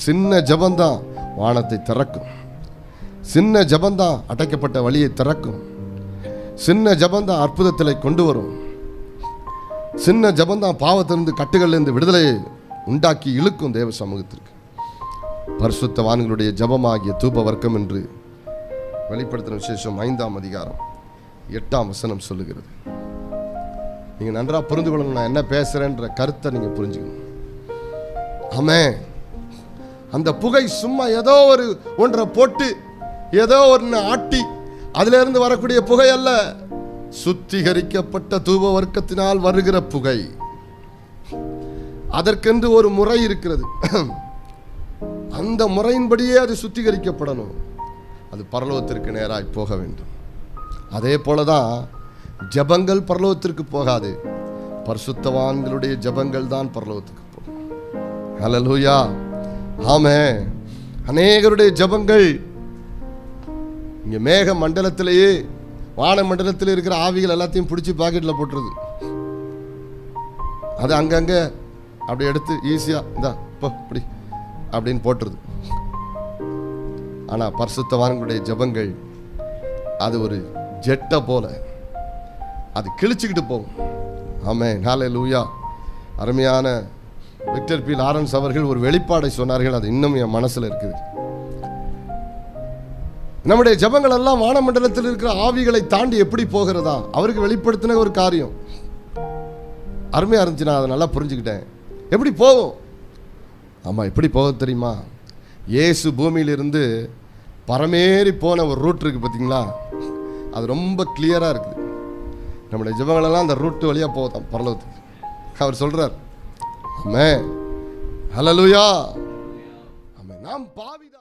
சின்ன ஜபந்தான் வானத்தை திறக்கும். சின்ன ஜபந்தான் அடைக்கப்பட்ட வழியை திறக்கும். சின்ன ஜபந்தான் அற்புதத்தில் கொண்டு வரும். சின்ன ஜபந்தான் பாவத்திலிருந்து கட்டுகளிலிருந்து விடுதலையை உண்டாக்கி இழுக்கும் தேவ சமூகத்திற்கு. பரிசுத்தவான்களுடைய ஜபமாகிய தூப வர்க்கம் என்று வெளிப்படுத்தின விசேஷம் 5ஆம் அதிகாரம் 8ஆம் வசனம் சொல்லுகிறது. நீங்கள் நன்றாக புரிந்து கொள்ளணும், நான் என்ன பேசுகிறேன்ற கருத்தை நீங்கள் புரிஞ்சுக்கணும். ஆமென். அந்த புகை சும்மா ஏதோ ஒரு ஒன்றை போட்டு ஏதோ ஒன்று ஆட்டி அதிலிருந்து வரக்கூடிய புகை அல்ல, சுத்திகரிக்கப்பட்ட தூப வர்க்கத்தினால் வருகிற புகை. அதற்கென்று ஒரு முறை இருக்கிறது. அந்த முறையின்படியே அது சுத்திகரிக்கப்படணும். அது பரலோகத்திற்கு நேராய் போக வேண்டும். அதே போலதான் ஜபங்கள் பரலோகத்திற்கு போகாது, பரிசுத்தவான்களுடைய ஜபங்கள் தான் பரலோகத்துக்கு போகும். ஹல்லேலூயா. ஆமென். அநேகருடைய ஜபங்கள் இங்க மேக மண்டலத்திலேயே வான மண்டலத்தில் இருக்கிற ஆவிகள் எல்லாத்தையும் பிடிச்சி பாக்கெட்டில் போட்டுருது. அது அங்கங்கே அப்படி எடுத்து ஈஸியாக இந்தா இப்போ இப்படி அப்படின்னு போட்டுருது. ஆனால் பரிசுத்தவான்களுடைய ஜபங்கள் அது ஒரு ஜெட்டை போல அது கிழிச்சுக்கிட்டு போகும். ஆமென். ஹல்லேலூயா. அருமையான விக்டர் பி லாரன்ஸ் அவர்கள் ஒரு வெளிப்பாடை சொன்னார்கள், அது இன்னும் என் மனசில் இருக்குது. நம்முடைய ஜபங்கள் எல்லாம் வானமண்டலத்தில் இருக்கிற ஆவிகளை தாண்டி எப்படி போகிறதா அவருக்கு வெளிப்படுத்தின ஒரு காரியம். அருமையாக இருந்துச்சு, நான் அதை நல்லா புரிஞ்சுக்கிட்டேன். எப்படி போகும்? ஆமாம், எப்படி போக தெரியுமா? இயேசு பூமியிலிருந்து பரமேறி போன ஒரு ரூட் இருக்குது பார்த்தீங்களா, அது ரொம்ப கிளியராக இருக்குது. நம்முடைய ஜபங்களெல்லாம் அந்த ரூட்டு வழியாக போதான் பரலோகத்துக்கு. அவர் சொல்கிறார், ஆமென், ஹல்லேலூயா, ஆமென், நாம் பாவிதான்.